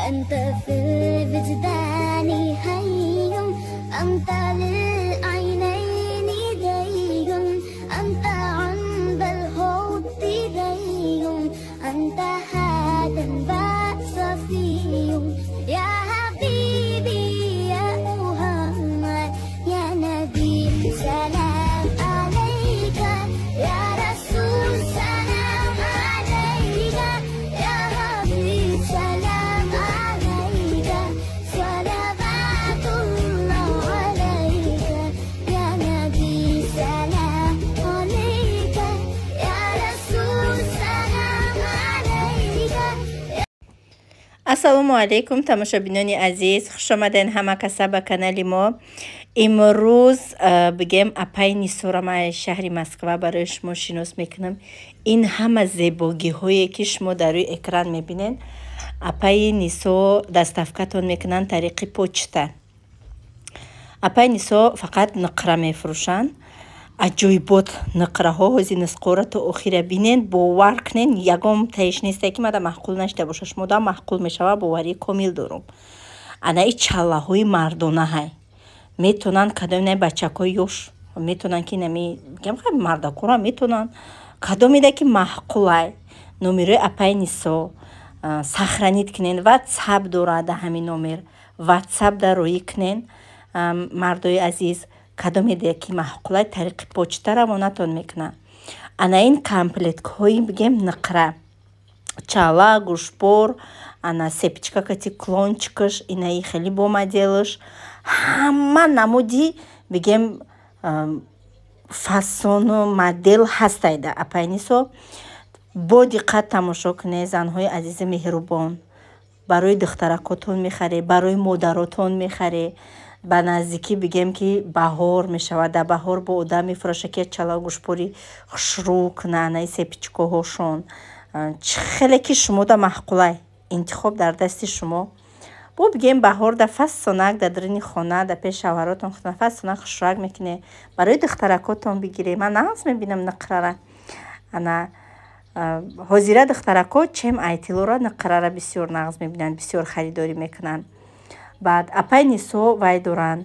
أنت في الوجدان حي، أنت للعينين دي، أنت عند الحب دي، أنت هذا صفي يا حبيبي يا محمد يا نبي سلام عليك يا رسول سلام عليك يا حبيب سلام عليك صلوات الله عليك يا نبي سلام عليك يا رسول سلام عليك. ассалому алейкум тамошобинони азиз, хуш омаден ҳама каса ба канали мо. имрӯз бигем апай Нисора ма шаҳри Москва барои шумо шинос мекунам. ин ҳама зебогиҳое ки шумо дар рӯи экран мебинен, апай Нисо доставкатон мекунанд тариқи почта. апай Нисо фақат ниқра мефурӯшанд. аҷоибот ниқраҳо ҳози нисқора то охира бинен, бовар кунен. ягон таиш несте ки мада маҳқул нашида боша, шумо да маҳқул мешава, боварии комил дорум. анаи чаллаҳои мардонаҳай метонанд кадоминаи бачакҳои ёш метонанд ки нами гем хай мардакора метонанд кадомида ки маҳқулай номерои апай Нисо сахранид кунен. ватсап дорад ҳамин номер, ватсап дароӣ кунен. мардои азиз, кадомида ки маҳқулай тариқи почта равонатон мекунад. ана ин комплектҳои бигем ниқра, чала, гӯшбор, ана сепичка кати клончикаш, инаи хеле бомаделаш, ҳама намуди бигем фасону модел ҳастайда апай Нисо. бо диққат тамошо кунед занҳои азизи меҳрубон. барои духтаракотон мехаре, барои модаротон мехаре. ба наздикӣ бигем ки баҳор мешавад, дар баҳор бо одам мефурӯша ки чала гӯшбори хушрук нанаи сепичкоҳошон хеле ки шумо да маҳқулай интихоб дар дасти шумо. бо бигем баҳор да фасонак да дурини хона да пеш шавҳаротон фасонак хушрак мекуне. барои духтаракотон бигире. ман нағз мебинам ниқрара. ана ҳозира духтаракот чем айтилора ниқрара бисёр нағз мебинанд, бисёр харидорӣ мекунанд. баъд апай Нисо вай доранд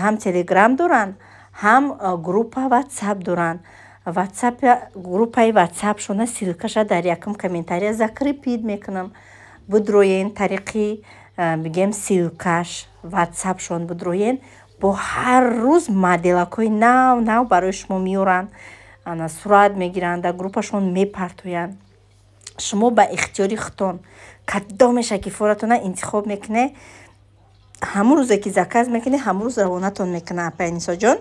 ҳам телеграм доранд, ҳам группа ватсап доранд. группаи ватсапшона силкаша дар якум комментария закрепид мекунам. будроен тариқи бигем силкаш ватсапшон будроен бо ҳар рӯз моделакҳои нав нав барои шумо меоранд. ана сурат мегиранд, дар группашон мепартоянд. шумо ба ихтиёри худтон кадомеша ки форатона интихоб мекуне. ҳамун рӯзе ки заказ мекуне ҳамун рӯз равонатон мекуна апай Нисоҷон.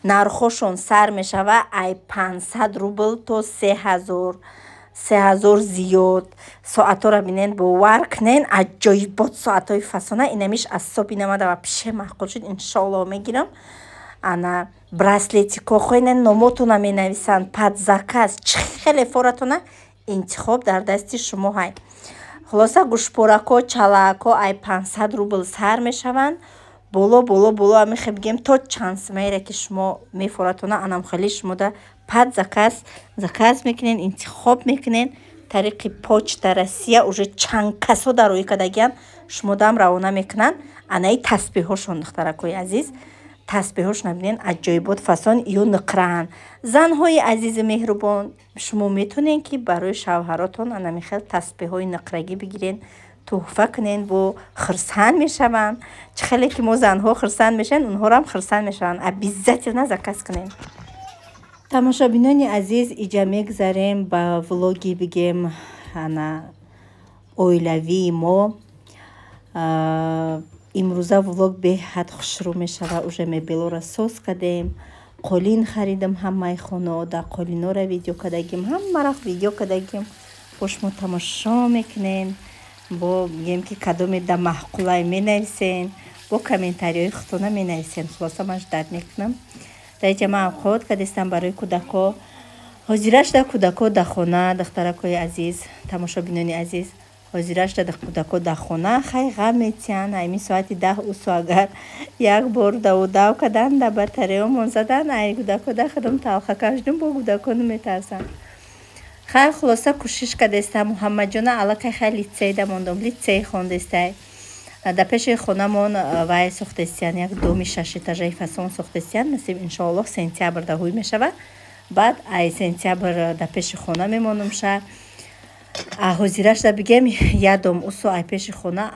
нархошон сар мешава ай 500 рубл то 3000 зиёд. соатҳора бинен бовар кунен аҷоибот соатҳои фасона. инамиш аз соби намада ва пише маҳқул шуд иншоалло мегирам. ана браслетикохои номотона менависанд пад заказ хеле форатона интихоб дар дасти шумо ҳай. хулоса гӯшборако чалаако ай 500 рубл сар мешаванд. боло амихе бигем то чанд сумаере ки шумо мефоратона анам хеле шумо да пад заказ мекунен, интихоб мекунен. тариқи почта Россия уже чанд касо дароӣ кардагиянд, шумо дам равона мекунанд. анаи тасбеҳошон духтаракои азиз, тасбеҳош набинен аҷоибот фасон ё ниқраанд. занҳои азизи меҳрубон, шумо метонен ки барои шавҳаротон анамихел тасбеҳҳои ниқрагӣ бигирен, туҳфа кунен, бо хирсанд мешаванд. чӣ хеле ки мо занҳо хирсанд мешаванд, унҳоро ҳам хирсанд мешаванд. обязательно заказ кунен. тамошобинони азиз, иҷа мегзарем ба влоги бигем ана оилавии мо. имрӯза влог беҳад хушрӯ мешава. уже мебелора соз кардем, қолин харидам, ҳамаи хонаода қолинора видео кардагим, ҳамаро видео кардагим. бо шумо тамошо мекунем, бо мегем ки кадомеда маҳқулай менависен, бо комментариҳои худтона менависен. хулоса ман ждат мекунам. дар ҷама авқот кадистам барои кӯдако ҳозира шуда кӯдако дар хона. духтаракои азиз, тамошобинони азиз, ҳозира шуда кӯдако дар хона хай ғам метиҳанд. ҳайми соати 10 усу агар як бор давудав кардан дар батареямон задан ай кӯдако дар худам талха кашдум бо кӯдако наметарсанд. خیلی خلاصه کوشش کردستم محمد جان علاقه خیلی لیتسیده موندم لیتسی خوندسته در پیش خونمون وای ساختستیان یک دومی شش اتاژه فصل ساختستیان نصیب انشالله سنتیابر دهوی میشوه بعد ای سنتیابر در پیش خونه میمونم شه حضیرش در بگم یادم اوسو ای پیش خونه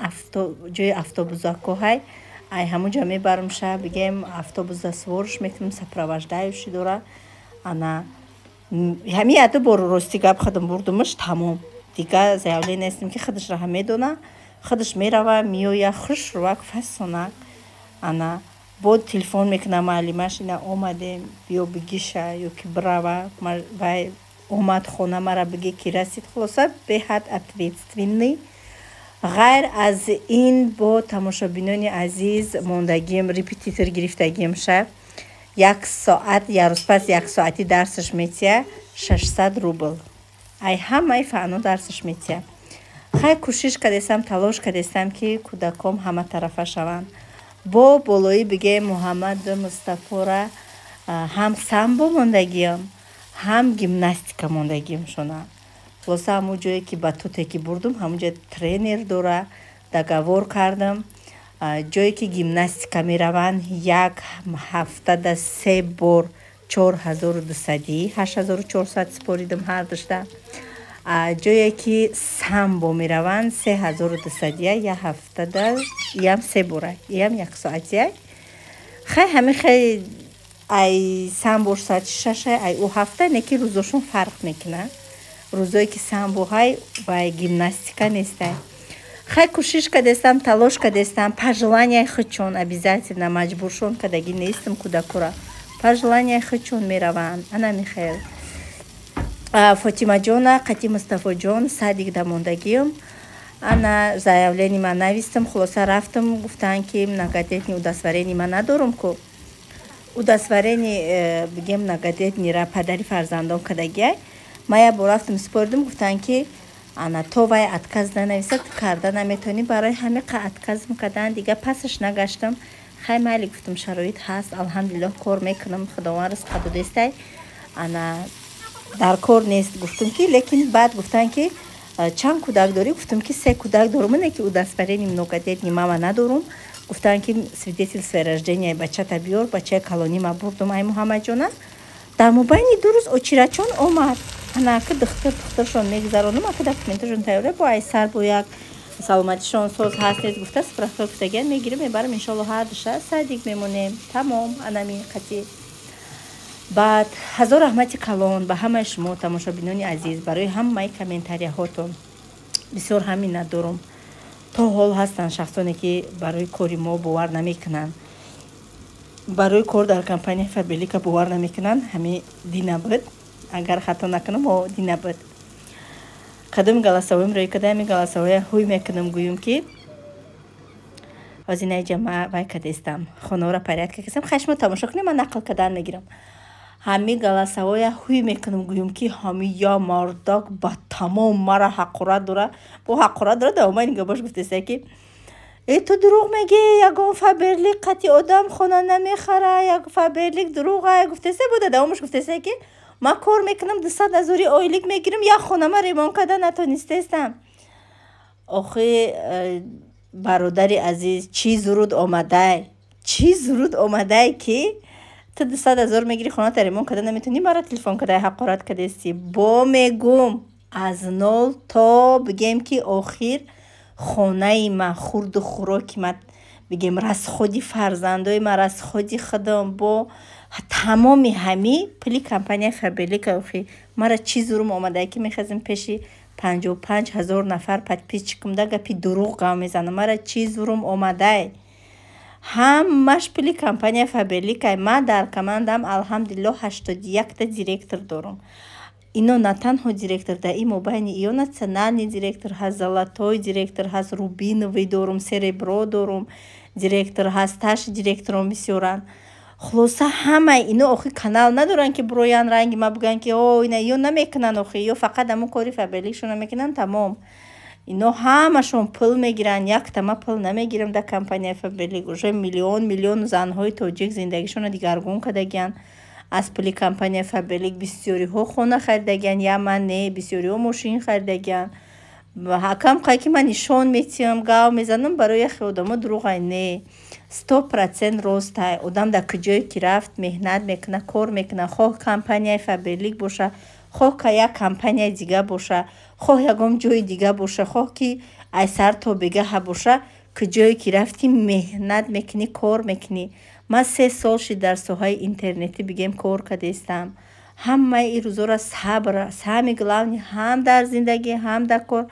جای افтобуса کوهای ای همون جا میبرم شه بگم افтобуса سوارش میکنم سپروождающий داره انا همین یادو برو راستی گپ خودم بردمش تمام دیگه زیاده نیستم که خودش را میدونه خودش میروه میویا خوش رو فسونه انا بود تلفن میکنم معلمش اینا اومده بیا بگیشه یا که براوه و اومد خونه مرا بگی که رسید خلاصه به حد ответственный غیر از این با تماشابینان عزیز موندگیم ریپیتیتر گرفتگیم شه یک ساعت یا روز پس یک ساعتی درسش میتیه 600 روبل ای همه فانو درسش میتیه خیلی کوشش کردستم تلاش کردستم که کودکام همه طرفه شوند با بالایی بگه محمد مصطفی را هم سامبو موندگیم هم گیمناستیکا موندگیم شونه خلاصه همون جایی که باتوته که بردم همون جای ترینر دوره دگاور کردم جایی که گیمناستیکا میروند یک هفته ده 3 بار 4200 8400 سپاریدم هر داشته جایی که سامبو میروند 3200 یا هفته ده یم 3 باره یم یک ساعتیه خیلی همه خیلی ای سامبو ساعت 6 ای او هفته نکی روزشون فرق میکنه روزایی که سامبو های و گیمناستیکا نیسته خیلی کوشش کردستم تلاش کردستم пожелание хочу обязательно مجبور شون کدگی نیستم کودکورا пожелание хочу میروند انا میخیل فاطمه جان قتی مصطفی جان صدیق دموندگیم انا заявление من نویستم خلاصه رفتم گفتن که نگادتنی удостоверение من ندارم که удостоверение بگم نگادتنی را پدری فرزندان کدگی ما با رفتم سپردم گفتن که انا تو وای اتکاز ننویسد کرده نمیتونی برای همه اتکاز میکردن دیگه پسش نگشتم خیلی مالی گفتم شرایط هست الحمدلله کار میکنم خداوند رزق دسته انا در کار نیست گفتم که لیکن بعد گفتن که چند کودک داری گفتم که 3 کودک دارم نه که удостоверение многодетный мама ندارم گفتن که свидетельство рождения بچه بیار بچه کلانی ما بردم ای محمد جان در مبین 2 روز очередчон اومد انا که دخترشون میگذارونم که دکومنتشون تیاره با ای سر با یک سلامتیشون سوز هست نیست گفته سپراسپرتگن میگیریم میبرم انشالله هر دشه صدیق میمونیم تمام انمی قطعی بعد هزار رحمت کلان به همه شما تماشابینان عزیز برای همه کامنتاری هاتون بسیار همین ندارم تا حال هستن شخصانی که برای کاری ما باور نمیکنن برای کار در کمپانی فابریکا باور نمیکنن همین دینا بود اگر خطا نکنم او دینا بود قدم گلاسویم روی کدام گلاسوی هوی میکنم گویم که از این جمع وای کدستم خانه را پریاد که کسیم خشم تماشا کنیم من نقل کردن میگیرم همین گلاسوی هوی میکنم گویم که همین یا مردک با تمام مرا حقارت داره با حقارت داره دوما اینگه باش گفته که ای تو دروغ میگی یگان فابریک قطعی آدم خونه نمیخره یک فابریک دروغه گفته بوده دومش گفته که ما کار میکنم 200,000 آیلیک میگیرم یا خونه ما ریمان کردن نتونستم آخه برادری عزیز چی زرود آمده که تو 200,000 میگیری خونه تا ریمان کردن نمیتونی مرا تلفن کده حقارت کدستی با میگم از 0 تا بگم که آخر خانه ما خورد و خوراک ما بگم راست خودی فرزندای ما راست خودی خودم با تمامی همی پلی کمپانی فابریک اوخی مرا چیز رو اومده که میخوازم پیشی 55,000 نفر پد پیچ کم ده گپی دروغ گام میزنه مرا چیز رو اومده همش پلی کمپانی فابریک ما در کماندم الحمدلله 81 تا دیرکتور دارم اینو نه تنها دیرکتور ده این مبین ایو национальный دیرکتور هست золотой دیرکتور هست روبینوی دارم سربرو دارم دیرکتور هست تاش دیرکتورم بسیارن خلاصه همه اینو آخی کانال ندارن که برویان رنگ ما بگن که او اینا یو نمیکنن آخی یو فقط همون کاری فابریکشون نمیکنن تمام اینو همشون پول میگیرن یک تما پول نمیگیرم در کمپانی فابریک اوش میلیون زنهای تاجیک زندگیشون رو دیگرگون کردگن аз пули компания Фаберлик бисёриҳо хона харидагиян, я ман не, бисёриҳо мошин харидагиян. ҳакам қайки ман нишон метиҳам, гав мезанам барои яхе одамо дурӯғай не. 100% ростай. Одам дар куҷое ки рафт меҳнат мекуна, кор мекуна, хоҳ компанияи Фаберлик боша, хоҳ ка як компанияи дига боша, хоҳ ягон ҷои дига боша, хоҳ ки айсар тобегаҳа боша, куҷое ки рафтӣ меҳнат мекунӣ, кор мекунӣ. ман 3 сол шид дар соҳаи интернетӣ бигем кор кардестам. ҳамаи ин рӯзора сабр, сами главни ҳам дар зиндагӣ, ҳам дар кор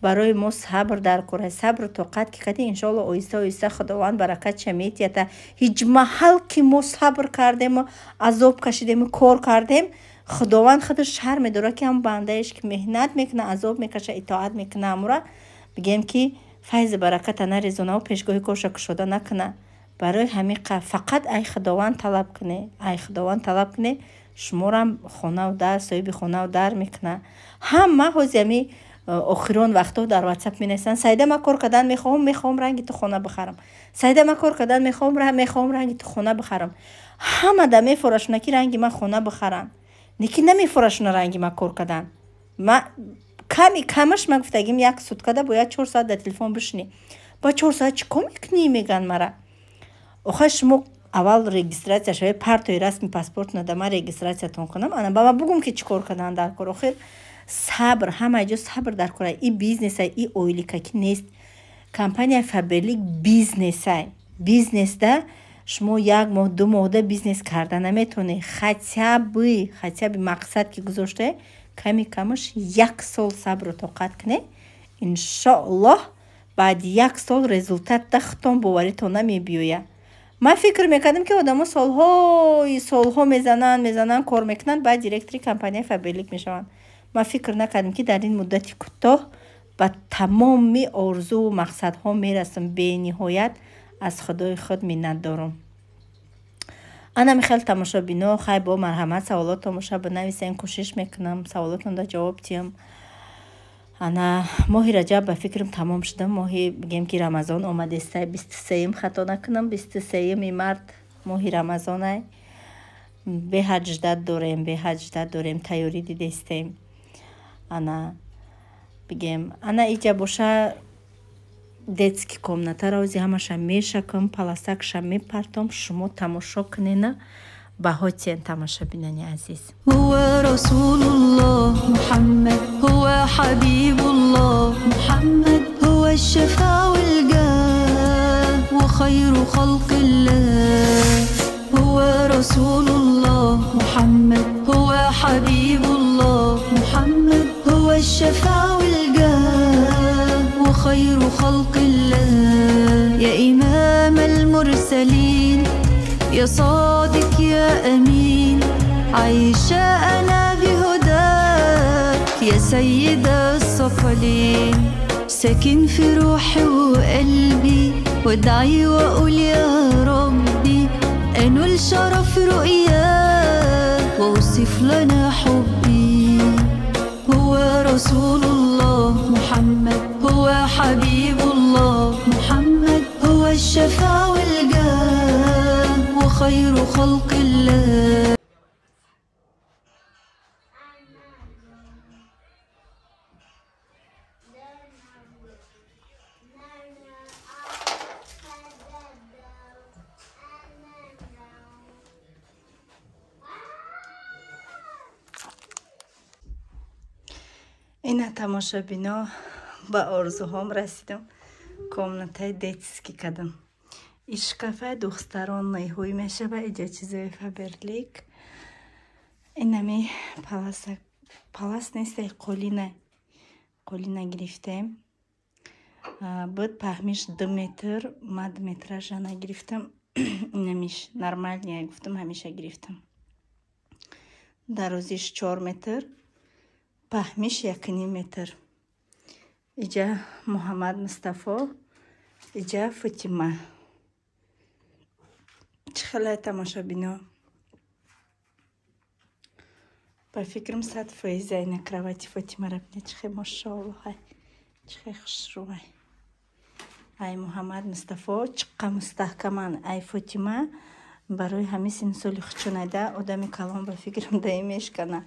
барои мо сабр дар кор аст. Сабру тоқат ки кадӣ иншоалло оҳиста оҳиста худованд баракатша метиҳад. ҳеҷ маҳал ки мо сабр кардему, азоб кашидему, кор кардем, худованд худаш шарм медорад ки ҳам бандаеш ки меҳнат мекуна, азоб мекаша, итоат мекуна, амура бигем ки файзи баракат ана резонаву пешгоҳи корша кушода накуна. барои ҳамин фақат ай худованд талаб кунед, ай худованд талаб кунед, шуморам хонаву дар, соҳиби хонаву дар мекуна. ҳама ҳозями охирон вақтҳо дар WhatsApp менависанд, сайда ман кор кардан мехоҳам ранги ту хона бихарам. сайда ман кор кардан мехоҳам ранги ту хона бихарам. ҳама да мефорашона ки ранги ман хона бихарам. Ники намефорашона ранги ман кор кардан. Ма камаш ман гуфтагим як суткада бояд 4 соат дар телефон бишинӣ. Ба 4 соат чӣ кор мекунӣ меган мара. охир шумо аввал регистратсия шавед, партои расми паспорт нада ман регистратсиятон кунам, ана ба ман бугум ки чӣ кор кардан дар кор. охир сабр, ҳамаи ҷо сабр дар кор. И бизнес ай, и оиликакӣ нест. Компания Фаберлик бизнес ай. Бизнесда шумо 1 моҳ 2 моҳда бизнес карда наметонед. хотя би мақсад ки гузошта ками камаш 1 сол сабру тоқат кунед, иншоаллоҳ баъди 1 сол результатда хутон боваритон намебиёяд. ман фикр мекардам ки одамо солҳо мезананд, кор мекунанд, баъд директори компанияи Фаберлик мешаванд. ман фикр накардам ки дар ин муддати кӯтоҳ ба тамоми орзуву мақсадҳо мерасам. бениҳоят аз худои худ миннатдорам. ана михел тамошобино, хай бо марҳамат саволотон боша бинависен, кӯшиш мекунам саволотонда ҷавоб диҳам. ана моҳи раҷаб ба фикрам тамом шуда, моҳи бигем ки рамазон омадестай, 23 хато накунам, 23 март моҳи рамазон ай. беҳаҷ дорем, тайёрӣ дидестем. ана бигем ана иҷа боша детски комната рози ҳамаша мешакам, паласакша мепартом, шумо тамошо кунена, بهاتين تماشا بینانی عزیز. هو رسول الله محمد، هو حبيب الله محمد، هو الشفاء والجاه وخير خلق الله. هو رسول الله محمد، هو حبيب الله محمد، هو الشفاء والجاه وخير خلق الله. يا إمام المرسلين، يا صادق يا أمين، عايشة أنا بهداك يا سيد الثقلين. ساكن في روحي وقلبي، وادعي وأقول يا ربي أنول شرف رؤياك وأوصف لنا حبي. هو رسول الله محمد، هو حبيب الله محمد، هو الشفاء والجاه وخير خلق الله. اینا تماشابینا با آرزوهام رسیدم. комнатаи детски кардам. ишкафаи духтарон найҳои мешава. иҷа чизои Фаберлик. инами палас нестай, қолина гирифтем. буд паҳмиш 2 метр, ма 2 метража нагирифтам. инамиш нормалния гуфтам, ҳамеша гирифтам. дарозиш 4 метр, паҳмиш 1,5 метр. иҷа Муҳаммад Мустафо, иҷа Фотима. чӣ хелай тамошобино? ба фикрам 100% айна кровати Фотимаро бинед. чӣ хеле машоаллоҳ, чӣ хеле хушрӯй. ай Муҳаммад Мустафо, чиққа мустаҳкаман. ай Фотима, барои ҳамин синсоли хучунайда одами калон ба фикрам даи мешкана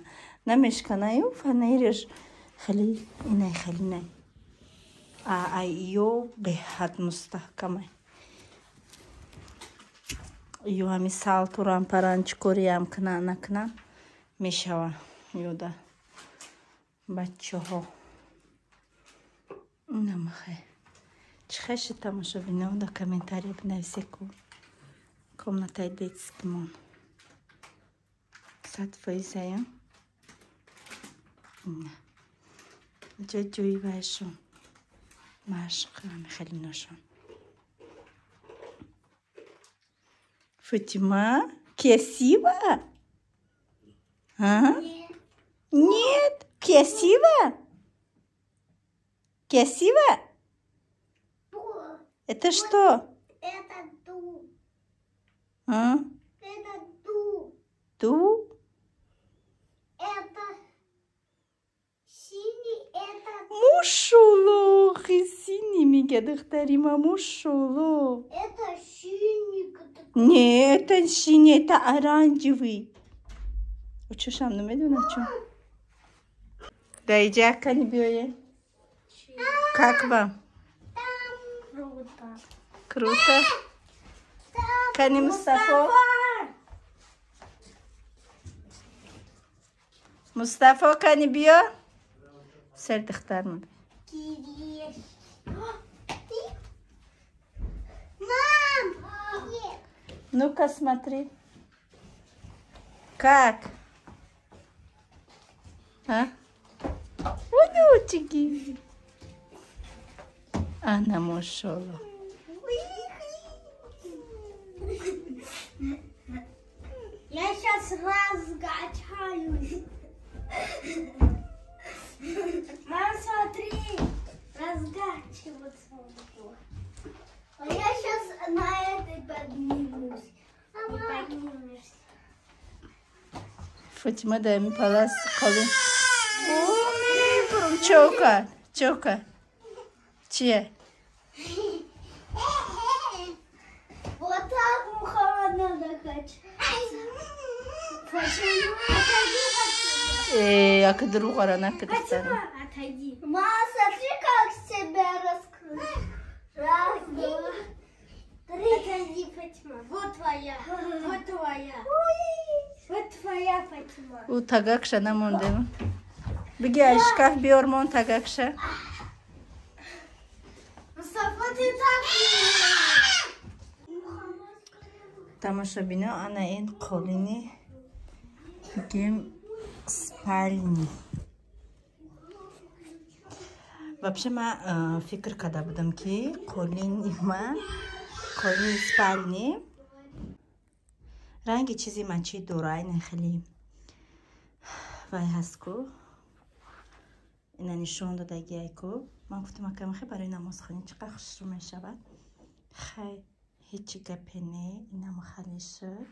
намешканаю фанериш хеле инай хеле най ё беҳад мустаҳкамай ё ҳами салтурам паранҷкориам кунан накунан мешава ёда бачаҳо намахай чихеши тамошобинода комментария бинависеку комнатаи детскимон 100%. ҷои вайшон машқ хеле ношон Фатима красиво? Нет, красиво? Красиво? Это что? Это дуб. А? Это дуб. Дуб? Это синий, это... Мушуло, синий мига духтарима, мушуло. Это синий. Нет, это синий, это оранжевый. Учушам, ну медуна, чё? Да иди, ака не бьёе. Как вам? Круто. Круто? Кани Мустафо? Мустафо, кани бьё? Сэр духтар муд. Кириш. Мам! Нет. Ну-ка, смотри. Как? А? Вонючики. Она мушола. Я сейчас разгачаюсь. Мам, смотри, разгачиваться буду. А я сейчас на этой поднимусь. Не поднимешься. Фатима, дай мне палас колы. Чока, чока. Чья? Вот так Мухаммад надо качать. А к другу рана Фатима, отойди. Мама, смотри, как себя раскрыть. Раз, два, три. Отойди, Фатима. Вот твоя. Вот твоя. Вот твоя, Фатима. У тагакша намондем. Беги, шкаф биормон тагакша. Мустафа, ты так Тамошобино, ана ин қолини гем спальни. Вообще, ма фикр када будам ки қолини спальни ранги чизи мачи дора ина хели вай ҳастку ина нишон додагиайку ман гуфтам акам хе барои намозхонӣ чӣ қадр хушрӯ мешавад хай ҳечи гапе не инам хали шуд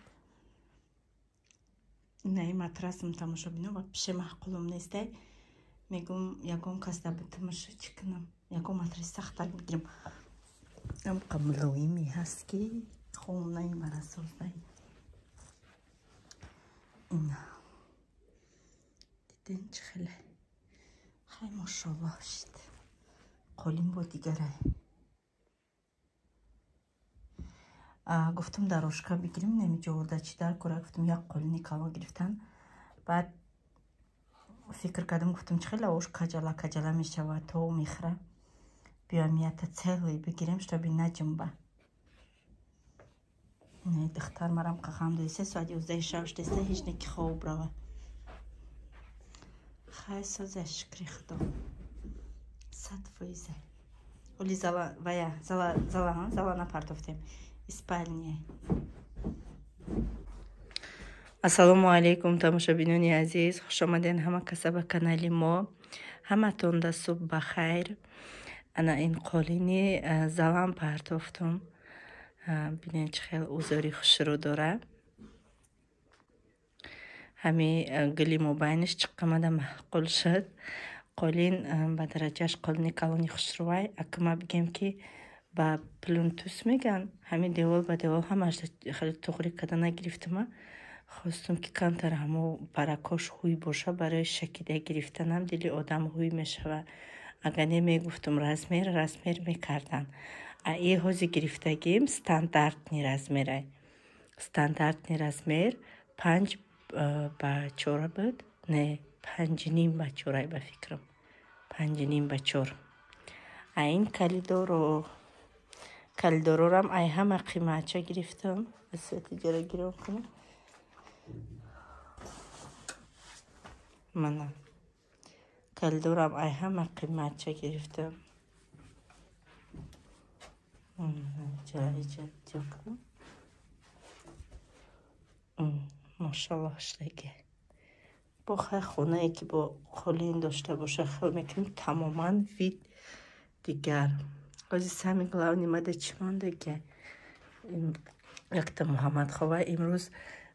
инаи матрасам тамошобино вообще маъқулум нестай мегум ягон кас да битамоша чӣ кунам ягон матраси сахттар бигирам амқа мулоими ҳаст ки хонаи мара создай ина диден чӣ хеле хай мошаллоҳ шид қолин бо дигарай гуфтам дарошка бигирим намиҷо орда чӣ дар кора гуфтам як қолини калон гирифтан баъд фикр кардам гуфтам чӣ хеле ош каҷала мешавад то мехра биём ята целый бигирем чтобы наҷумба не духтар марам қахам доисе соат 11 шаш деста ҳеҷ неки хоб рава хай соза шукри худо 100%. Оли зала напартофтем испания. Ассалому алейкум тамошобинони азиз, хуш омаден ҳама каса ба канали мо. Ҳаматонда субҳ бахайр. Ана ин қолини залам партофтум. Бинен чӣ хел узори хушрӯ дора. ҳами гули мобайниш чиққамада маъқул шуд. Қолин ба дараҷааш қолини калони хушрӯвай акама бигем ки ба плинтус меган, ҳамин девор ба девор ҳамаш хеле туғри када нагирифтама. Хостум ки камтар ҳамо баракош ҳуй боша, барои шакида гирифтанам дили одам ҳуй мешава. Агар немегуфтум размер мекардан. И ҳози гирифтагим стандартни размерай. Стандартни размер 5 ба 4 буд. Не, 5.5 ба 4 ба фикрам. 5.5 ба 4. Ин калидорорам ай ҳама қиматча гирифтам. Асвати ҷара гиром кунам. Мана калидорам ай ҳама қиматча гирифтам. Машаллоҳ штаги. Бо хай хонае ки бо қолин дошта боша хел мекунем тамоман вид дигар. Ози сами главни мада чӣ мондаги? Якта Муҳаммадхова имрӯз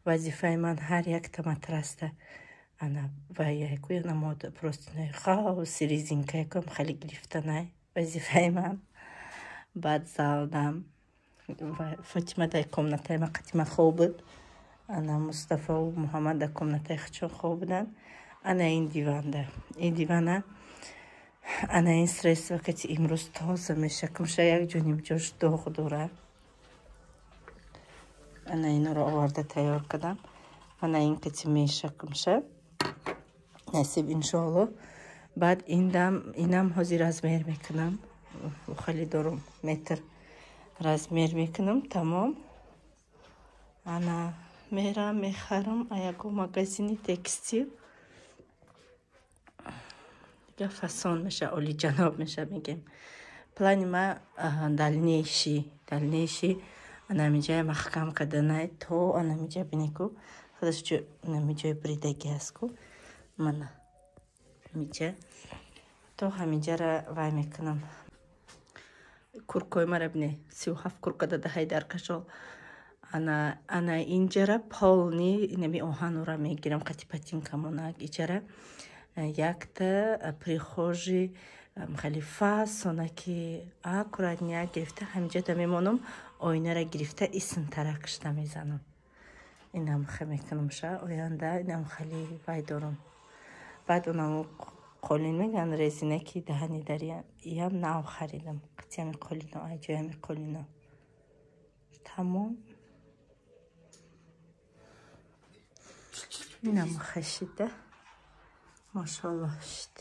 вазифаи ман ҳар якта матраста ана ва якуя намода просто не хауси резинка якам хали гирифтанай вазифаи ман. Баъд залдам Фатима дай комнатаи ма қатима хоб буд. Ана Мустафаву Муҳаммад да комнатаи худшон хоб будан. Ана ин диванда. Ин дивана ана ин средства кати имрӯз тоза мешакмша як ҷониб ҷош доғ дора. Ана инро оварда тайёр кардам. Ана ин кати мешакмша. Насиб иншоаллоҳ. Баъд инам ҳозир размер мекунам. Хали дорум метр размер мекунам. Тамом. Ана мерам мехарам аяго магазини текстил. Дига фасон меша, олиҷаноб меша мегем. Плани ма дальнейший намиҷа махкам каданай то намиҷа бинеку худашҷо намиҷа бридаги астку. Мана миҷа то ҳамиҷара вай мекунам. Куркои мара бине 37 курка дада ҳайдар кашол. Ана инҷара полни нами оҳанура мегирам қати патинкамонак иҷара якта прихожи халифа сонаки аккуратния гирифта ҳамиҷада мемонам ойнара гирифта исм таракшта мезанам. Инам ха мекунамша оянда инам хали вай дорам. Баъд онам қолин меган резинаки даҳани дария иям нав харидам. Қатиями қолино аҷоями қолино. Тамом. Инам хашида. Машаллоҳ шид.